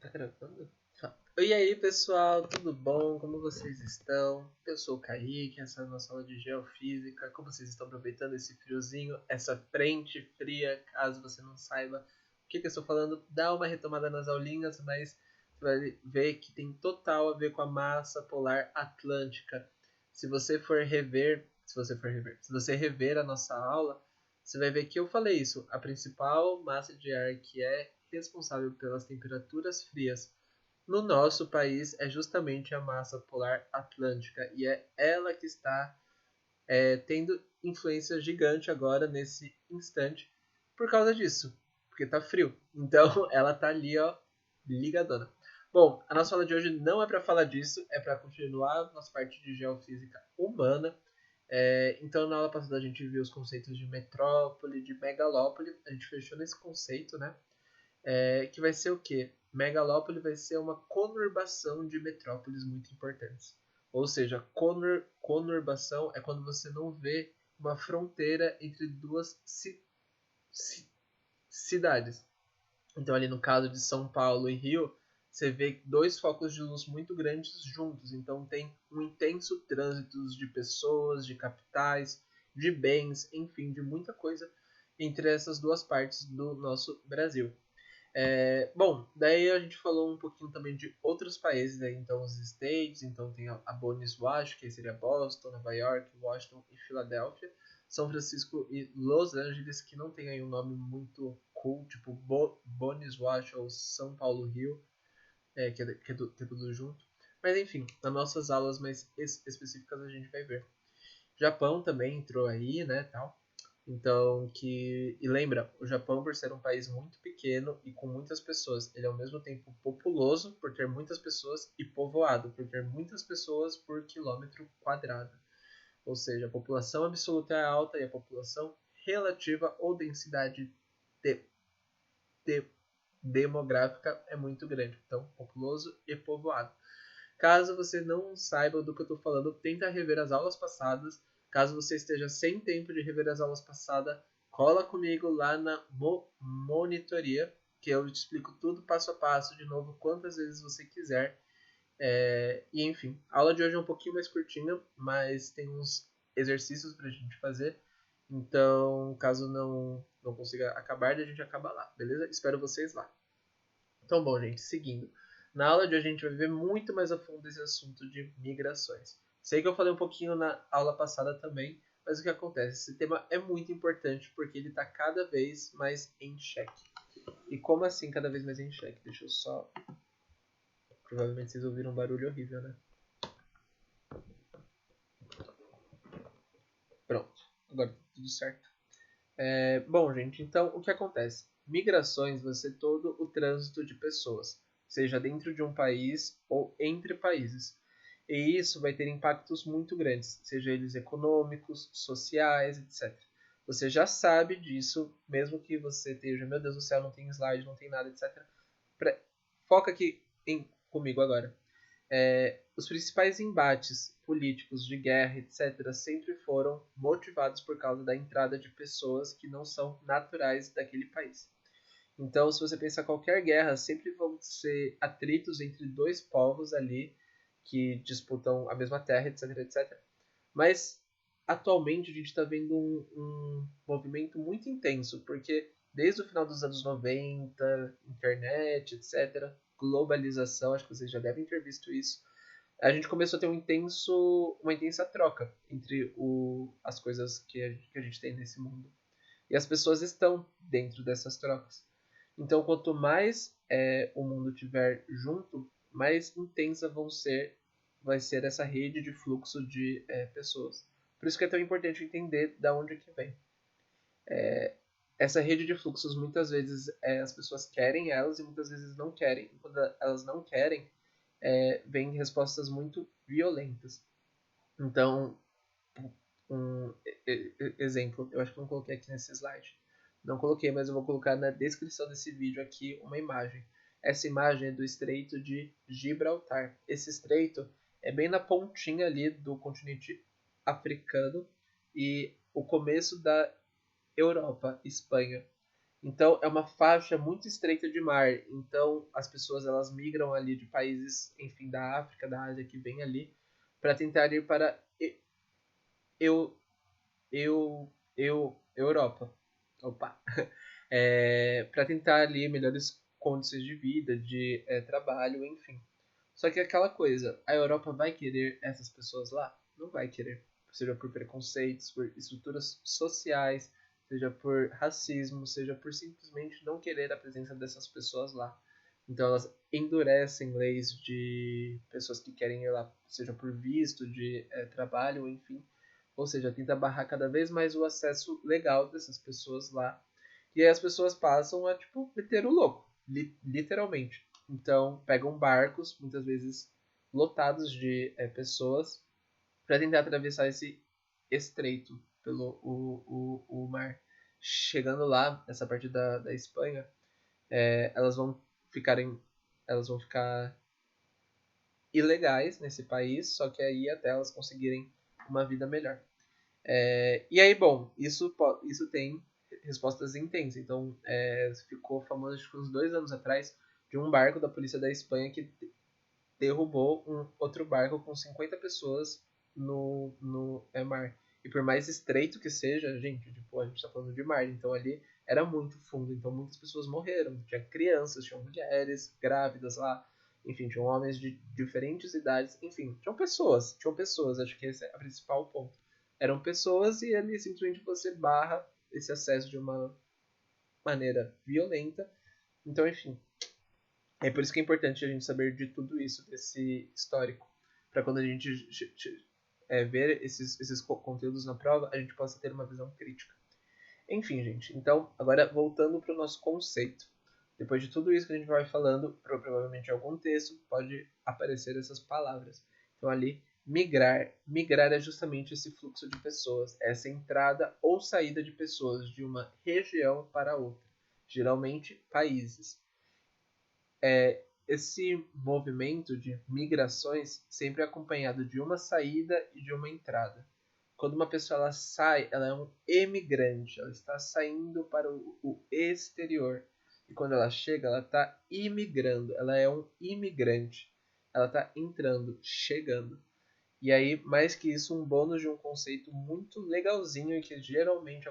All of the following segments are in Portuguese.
Tá gravando? E aí, pessoal, tudo bom? Como vocês estão? Eu sou o Kaique, essa é a nossa aula de Geofísica. Como vocês estão aproveitando esse friozinho, essa frente fria? Caso você não saiba o que eu estou falando, dá uma retomada nas aulinhas, mas você vai ver que tem total a ver com a massa polar atlântica. Se você rever a nossa aula, você vai ver que eu falei isso. A principal massa de ar que é responsável pelas temperaturas frias no nosso país é justamente a massa polar atlântica e é ela que está tendo influência gigante agora nesse instante por causa disso, porque tá frio. Então ela tá ali, ó, ligadona. Bom, a nossa aula de hoje não é para falar disso, é para continuar a nossa parte de geofísica humana. Então, na aula passada a gente viu os conceitos de metrópole, de megalópole, a gente fechou nesse conceito, né? Que vai ser o quê? Megalópole vai ser uma conurbação de metrópoles muito importantes. Ou seja, conurbação é quando você não vê uma fronteira entre duas cidades. Então, ali no caso de São Paulo e Rio, você vê dois focos de luz muito grandes juntos. Então, tem um intenso trânsito de pessoas, de capitais, de bens, enfim, de muita coisa entre essas duas partes do nosso Brasil. Bom, daí a gente falou um pouquinho também de outros países, né? Então os States, então tem a Boniswash, que seria Boston, Nova York, Washington e Filadélfia, São Francisco e Los Angeles, que não tem aí um nome muito cool, tipo Boniswash ou São Paulo Rio, que é tudo junto. Mas enfim, nas nossas aulas mais específicas a gente vai ver. Japão também entrou aí, né, tal. Então, e lembra, o Japão, por ser um país muito pequeno e com muitas pessoas, ele é ao mesmo tempo populoso, por ter muitas pessoas, e povoado, por ter muitas pessoas por quilômetro quadrado. Ou seja, a população absoluta é alta e a população relativa ou densidade de, de, demográfica é muito grande. Então, populoso e povoado. Caso você não saiba do que eu estou falando, tenta rever as aulas passadas. Caso você esteja sem tempo de rever as aulas passadas, cola comigo lá na monitoria, que eu te explico tudo passo a passo de novo, quantas vezes você quiser. E enfim, a aula de hoje é um pouquinho mais curtinha, mas tem uns exercícios para a gente fazer. Então, caso não consiga acabar, a gente acaba lá, beleza? Espero vocês lá. Então, bom, gente, seguindo. Na aula de hoje a gente vai ver muito mais a fundo esse assunto de migrações. Sei que eu falei um pouquinho na aula passada também, mas o que acontece? Esse tema é muito importante porque ele está cada vez mais em xeque. E como assim cada vez mais em xeque? Deixa eu só. Provavelmente vocês ouviram um barulho horrível, né? Pronto, agora tá tudo certo. Bom, gente, então o que acontece? Migrações vai ser todo o trânsito de pessoas, seja dentro de um país ou entre países. E isso vai ter impactos muito grandes, seja eles econômicos, sociais, etc. Você já sabe disso, mesmo que você esteja, meu Deus do céu, não tem slide, não tem nada, etc. Foca aqui comigo agora. Os principais embates políticos de guerra, etc., sempre foram motivados por causa da entrada de pessoas que não são naturais daquele país. Então, se você pensar qualquer guerra, sempre vão ser atritos entre dois povos ali que disputam a mesma terra, etc, etc. Mas, atualmente, a gente está vendo um movimento muito intenso, porque desde o final dos anos 90, internet, etc., globalização, acho que vocês já devem ter visto isso, a gente começou a ter uma intensa troca entre as coisas que a gente tem nesse mundo. E as pessoas estão dentro dessas trocas. Então, quanto mais o mundo tiver junto, mais intensa vai ser essa rede de fluxo de pessoas. Por isso que é tão importante entender da onde que vem. Essa rede de fluxos, muitas vezes, as pessoas querem elas e muitas vezes não querem. E quando elas não querem, vem respostas muito violentas. Então, um exemplo, eu acho que não coloquei aqui nesse slide. Não coloquei, mas eu vou colocar na descrição desse vídeo aqui uma imagem. Essa imagem é do Estreito de Gibraltar. Esse estreito é bem na pontinha ali do continente africano e o começo da Europa, Espanha. Então é uma faixa muito estreita de mar. Então as pessoas elas migram ali de países, enfim, da África, da Ásia que vem ali para tentar ir para eu Europa. Opa. Para tentar ali melhores condições de vida, de trabalho, enfim. Só que aquela coisa, a Europa vai querer essas pessoas lá? Não vai querer. Seja por preconceitos, por estruturas sociais, seja por racismo, seja por simplesmente não querer a presença dessas pessoas lá. Então elas endurecem leis de pessoas que querem ir lá, seja por visto de trabalho, enfim. Ou seja, tenta barrar cada vez mais o acesso legal dessas pessoas lá. E aí as pessoas passam a, tipo, meter o louco, literalmente. Então, pegam barcos, muitas vezes lotados de pessoas, para tentar atravessar esse estreito pelo o mar. Chegando lá, essa parte da Espanha, elas vão ficarem, elas vão ficar ilegais nesse país, só que aí até elas conseguirem uma vida melhor. E aí, bom, isso tem respostas intensas. Então, ficou famoso, acho que uns 2 anos atrás, de um barco da polícia da Espanha que derrubou um outro barco com 50 pessoas no mar. E por mais estreito que seja, gente, tipo, a gente tá falando de mar, então ali era muito fundo, então muitas pessoas morreram. Tinha crianças, tinham mulheres grávidas lá, enfim, tinham homens de diferentes idades, enfim, tinham pessoas, acho que esse é o principal ponto. Eram pessoas e ali simplesmente você barra esse acesso de uma maneira violenta. Então, enfim, é por isso que é importante a gente saber de tudo isso, desse histórico, para quando a gente ver esses conteúdos na prova, a gente possa ter uma visão crítica. Enfim, gente, então, agora voltando para o nosso conceito. Depois de tudo isso que a gente vai falando, provavelmente em algum texto pode aparecer essas palavras. Então, ali, migrar. Migrar é justamente esse fluxo de pessoas, essa entrada ou saída de pessoas de uma região para outra, geralmente países. Esse movimento de migrações sempre é acompanhado de uma saída e de uma entrada. Quando uma pessoa ela sai, ela é um emigrante, ela está saindo para o exterior. E quando ela chega, ela está imigrando, ela é um imigrante. Ela está entrando, chegando. E aí, mais que isso, um bônus de um conceito muito legalzinho e que geralmente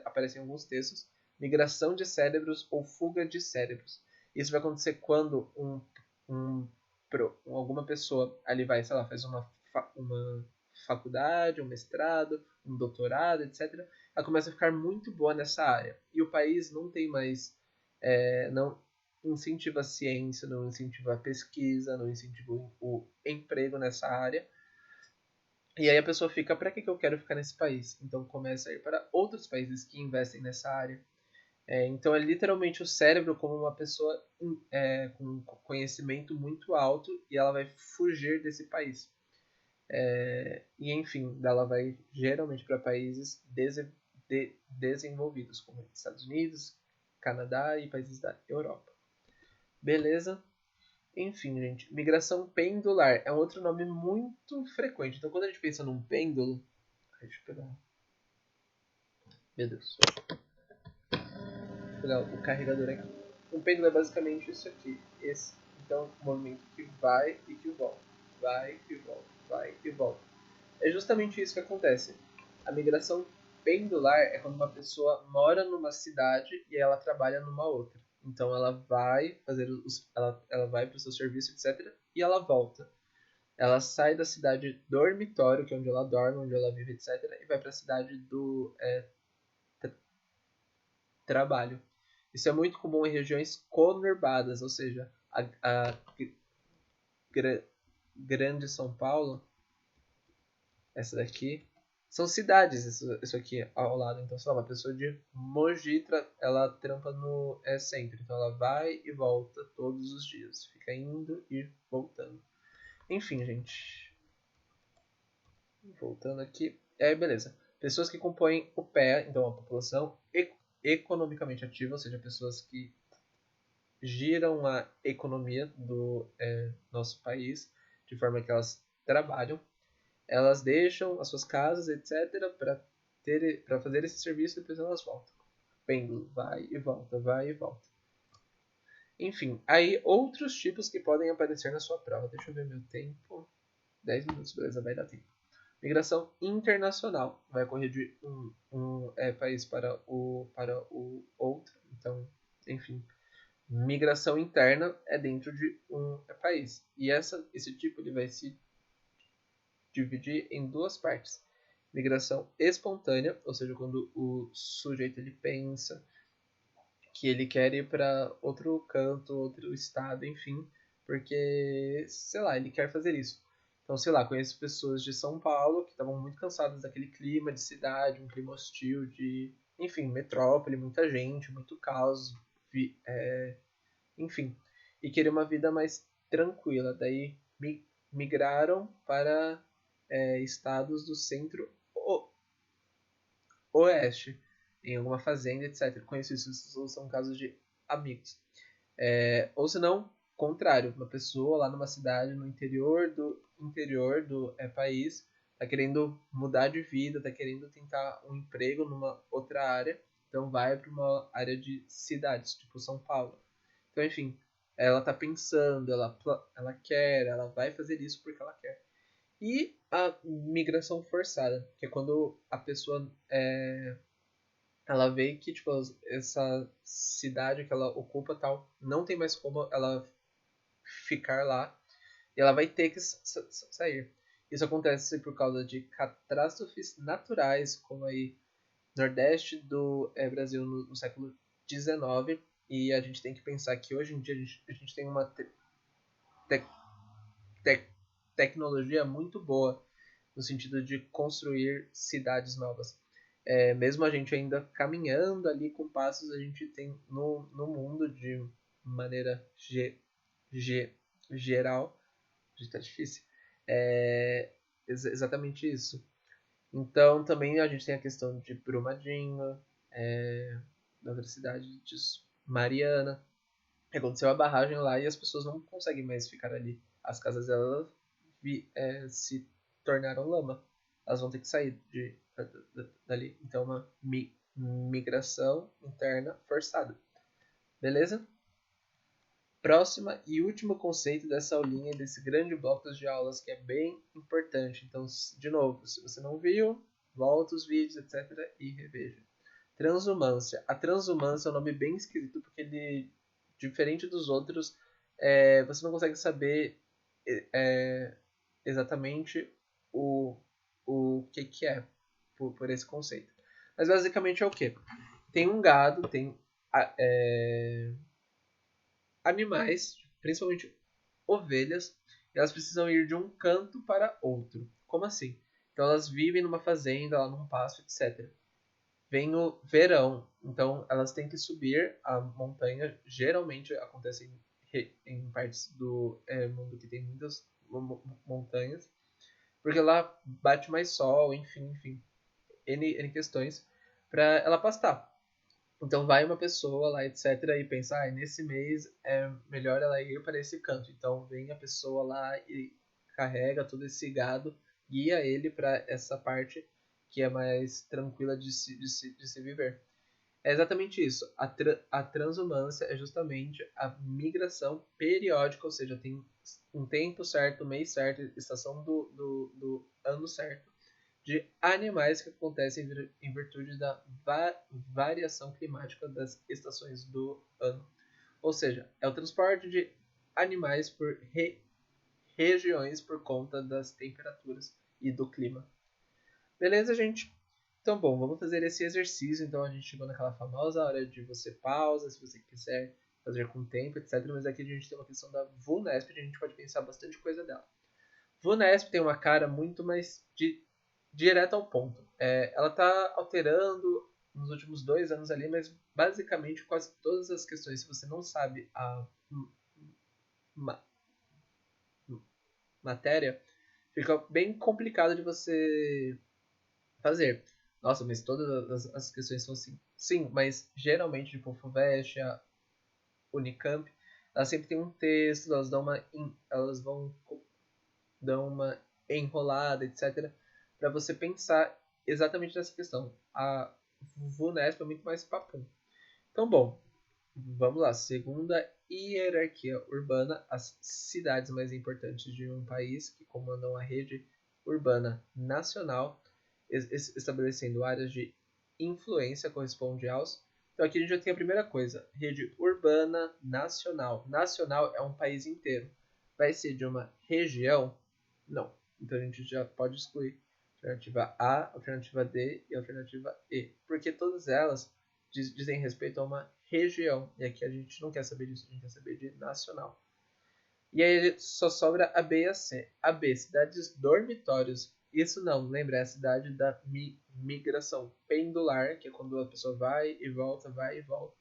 aparece em alguns textos, migração de cérebros ou fuga de cérebros. Isso vai acontecer quando um, alguma pessoa ali vai, sei lá, faz uma faculdade, um mestrado, um doutorado, etc. Ela começa a ficar muito boa nessa área. E o país não tem mais, não incentiva a ciência, não incentiva a pesquisa, não incentiva o emprego nessa área. E aí a pessoa fica, para que eu quero ficar nesse país? Então começa a ir para outros países que investem nessa área. Então é literalmente o cérebro como uma pessoa com conhecimento muito alto e ela vai fugir desse país. E enfim, ela vai geralmente para países desenvolvidos, como Estados Unidos, Canadá e países da Europa. Beleza? Enfim, gente, migração pendular é um outro nome muito frequente. Então, quando a gente pensa num pêndulo. Deixa eu pegar. Meu Deus. Vou pegar o carregador aqui. Um pêndulo é basicamente isso aqui. Esse. Então, um movimento que vai e que volta. Vai e volta. Vai e volta. É justamente isso que acontece. A migração pendular é quando uma pessoa mora numa cidade e ela trabalha numa outra. Então ela vai fazer ela vai para o seu serviço, etc. E ela volta. Ela sai da cidade dormitório, que é onde ela dorme, onde ela vive, etc. E vai para a cidade do trabalho. Isso é muito comum em regiões conurbadas, ou seja, a Grande São Paulo, essa daqui, são cidades, isso aqui ao lado. Então, sei lá, uma pessoa de Mogi, ela trampa no centro. Então, ela vai e volta todos os dias. Fica indo e voltando. Enfim, gente. Voltando aqui. Beleza. Pessoas que compõem o PEA, então a população economicamente ativa, ou seja, pessoas que giram a economia do nosso país, de forma que elas trabalham, elas deixam as suas casas, etc., para fazer esse serviço e depois elas voltam. pêndulo, vai e volta, vai e volta. Enfim, aí outros tipos que podem aparecer na sua prova. Deixa eu ver meu tempo. 10 minutos, beleza, vai dar tempo. Migração internacional. Vai ocorrer de um país para o outro. Então, enfim. Migração interna é dentro de um país. E esse tipo ele vai se dividir em duas partes. Migração espontânea, ou seja, quando o sujeito ele pensa que ele quer ir para outro canto, outro estado, enfim, porque, sei lá, ele quer fazer isso. Então, sei lá, conheço pessoas de São Paulo que estavam muito cansadas daquele clima de cidade, um clima hostil, de, enfim, metrópole, muita gente, muito caos, enfim, e queriam uma vida mais tranquila. Daí migraram para estados do centro-oeste, em alguma fazenda, etc. Conheço isso, são casos de amigos. Ou se não, contrário, uma pessoa lá numa cidade no interior do país está querendo mudar de vida, está querendo tentar um emprego numa outra área, então vai para uma área de cidades, tipo São Paulo. Então, enfim, ela está pensando, ela quer, ela vai fazer isso porque ela quer. E a migração forçada, que é quando a pessoa ela vê que tipo, essa cidade que ela ocupa tal não tem mais como ela ficar lá e ela vai ter que sair. Isso acontece por causa de catástrofes naturais, como aí Nordeste do Brasil no século XIX, e a gente tem que pensar que hoje em dia a gente tem uma te te tecnologia muito boa no sentido de construir cidades novas. Mesmo a gente ainda caminhando ali com passos, a gente tem no mundo de maneira geral, está difícil, exatamente isso. Então também a gente tem a questão de Brumadinho, da outra cidade de Mariana. Aconteceu a barragem lá e as pessoas não conseguem mais ficar ali. As casas delas se tornaram lama. Elas vão ter que sair dali. Então, uma migração interna forçada. Beleza? Próxima e último conceito dessa aulinha, desse grande bloco de aulas, que é bem importante. Então, de novo, se você não viu, volta os vídeos, etc. e reveja. Transumância. A transumância é um nome bem esquisito, porque ele, diferente dos outros, você não consegue saber exatamente o que é por esse conceito. Mas basicamente é o que? Tem um gado, tem animais, principalmente ovelhas, e elas precisam ir de um canto para outro. Como assim? Então elas vivem numa fazenda, lá num pasto, etc. Vem o verão, então elas têm que subir a montanha. Geralmente acontece em partes do mundo que tem muitas montanhas, porque lá bate mais sol, enfim, N questões, para ela pastar. Então vai uma pessoa lá, etc, e pensa, nesse mês é melhor ela ir para esse canto. Então vem a pessoa lá e carrega todo esse gado, guia ele para essa parte que é mais tranquila de se viver. É exatamente isso. A transumância é justamente a migração periódica, ou seja, tem um tempo certo, mês certo, estação do ano certo, de animais que acontecem em virtude da variação climática das estações do ano. Ou seja, é o transporte de animais por regiões por conta das temperaturas e do clima. Beleza, gente? Então, bom, vamos fazer esse exercício. Então, a gente chegou naquela famosa hora de você pausa, se você quiser fazer com tempo, etc. Mas aqui a gente tem uma questão da VUNESP, a gente pode pensar bastante coisa dela. VUNESP tem uma cara muito mais direto ao ponto. Ela está alterando nos últimos 2 anos ali, mas basicamente quase todas as questões, se você não sabe a matéria, fica bem complicado de você fazer. Nossa, mas todas as questões são assim. Sim, mas geralmente, tipo, a FUVEST, a Unicamp, elas sempre tem um texto, elas vão dar uma enrolada, etc, para você pensar exatamente nessa questão. A VUNESP é muito mais papum. Então, bom, vamos lá. Segunda hierarquia urbana, as cidades mais importantes de um país que comandam a rede urbana nacional, estabelecendo áreas de influência corresponde aos. Então aqui a gente já tem a primeira coisa, rede urbana nacional. Nacional é um país inteiro. Vai ser de uma região? Não. Então a gente já pode excluir alternativa A, alternativa D e alternativa E, porque todas elas dizem respeito a uma região. E aqui a gente não quer saber disso, a gente quer saber de nacional. E aí só sobra a B e a C. A B, cidades dormitórios. Isso não, lembra, é a cidade da migração pendular, que é quando a pessoa vai e volta, vai e volta.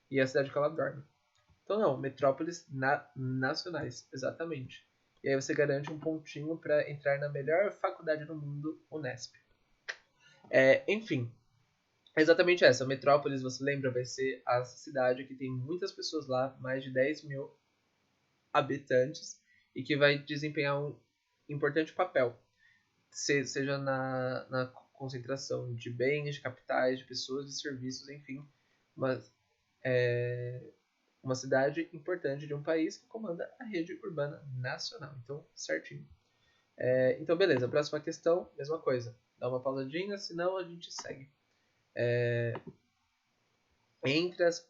E é a cidade que ela dorme. Então não, metrópoles nacionais, exatamente. E aí você garante um pontinho para entrar na melhor faculdade do mundo, Unesp. Enfim, é exatamente essa. Metrópolis, você lembra, vai ser a cidade que tem muitas pessoas lá, mais de 10 mil habitantes, e que vai desempenhar um importante papel, seja na concentração de bens, de capitais, de pessoas, de serviços, enfim. Mas uma cidade importante de um país que comanda a rede urbana nacional. Então, certinho. Então, beleza. Próxima questão, mesma coisa. Dá uma pausadinha, senão a gente segue. Entre as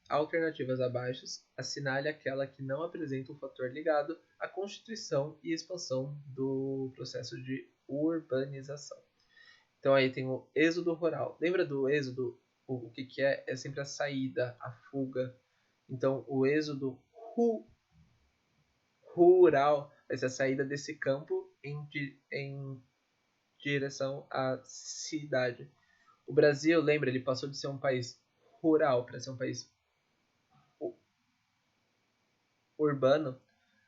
alternativas abaixo, assinale aquela que não apresenta um fator ligado à constituição e expansão do processo de urbanização. Então aí tem o êxodo rural. Lembra do êxodo? O que é? É sempre a saída, a fuga. Então o êxodo rural vai ser a saída desse campo em direção à cidade. O Brasil, lembra, ele passou de ser um país rural para ser um país urbano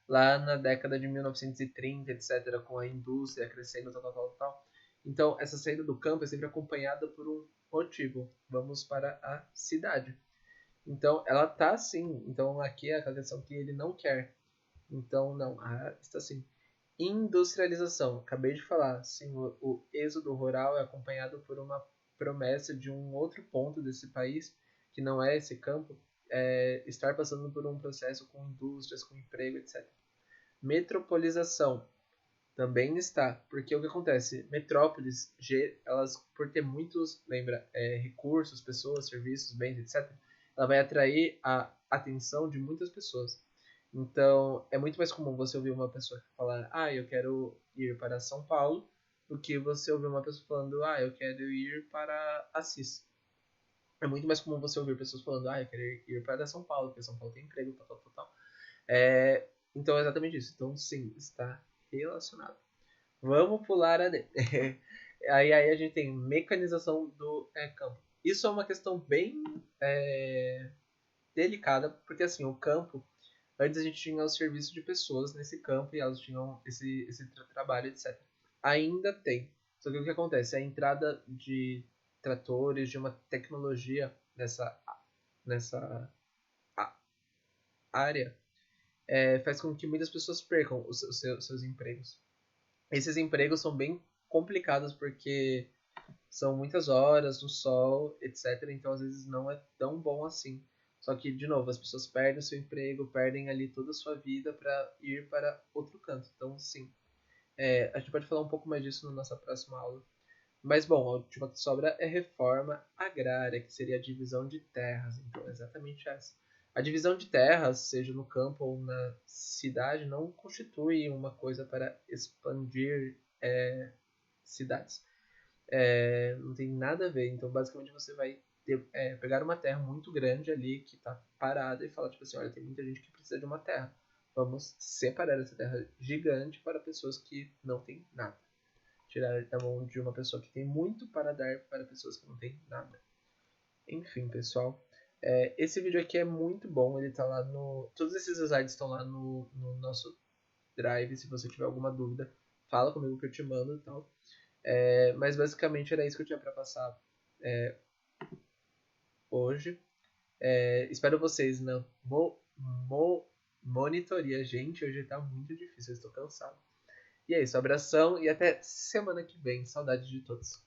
lá na década de 1930, etc., com a indústria crescendo, tal. Então, essa saída do campo é sempre acompanhada por um motivo. Vamos para a cidade. Então, ela tá sim. Então, aqui é a questão que ele não quer. Então, não, está sim. Industrialização. Acabei de falar. Sim, o êxodo rural é acompanhado por uma promessa de um outro ponto desse país, que não é esse campo, estar passando por um processo com indústrias, com emprego, etc. Metropolização também está, porque o que acontece? Metrópoles, elas por ter muitos, lembra, recursos, pessoas, serviços, bens, etc., ela vai atrair a atenção de muitas pessoas. Então, é muito mais comum você ouvir uma pessoa falar, eu quero ir para São Paulo, do que você ouvir uma pessoa falando, eu quero ir para Assis. É muito mais comum você ouvir pessoas falando, eu quero ir para São Paulo, porque São Paulo tem emprego, tal. Então é exatamente isso. Então, sim, está relacionado. Vamos pular a D. aí a gente tem mecanização do campo. Isso é uma questão bem delicada, porque assim, o campo, antes a gente tinha o serviço de pessoas nesse campo e elas tinham esse trabalho, etc. Ainda tem. Só que o que acontece? A entrada de tratores, de uma tecnologia nessa área, faz com que muitas pessoas percam os seus empregos. Esses empregos são bem complicados porque são muitas horas no sol, etc. Então, às vezes, não é tão bom assim. Só que, de novo, as pessoas perdem o seu emprego, perdem ali toda a sua vida para ir para outro canto. Então, sim. A gente pode falar um pouco mais disso na nossa próxima aula. Mas, bom, a última que sobra é reforma agrária, que seria a divisão de terras. Então, é exatamente essa. A divisão de terras, seja no campo ou na cidade, não constitui uma coisa para expandir cidades. Não tem nada a ver. Então, basicamente, você vai pegar uma terra muito grande ali que está parada e falar, tipo assim, olha, tem muita gente que precisa de uma terra. Vamos separar essa terra gigante para pessoas que não têm nada. Tirar da mão de uma pessoa que tem muito para dar para pessoas que não têm nada. Enfim, pessoal. Esse vídeo aqui é muito bom. Ele tá lá no... Todos esses slides estão lá no nosso Drive. Se você tiver alguma dúvida, fala comigo que eu te mando e tal. Mas basicamente era isso que eu tinha para passar hoje. Espero vocês na monitoria. Gente, hoje tá muito difícil, eu estou cansado. E é isso, abração e até semana que vem. Saudades de todos.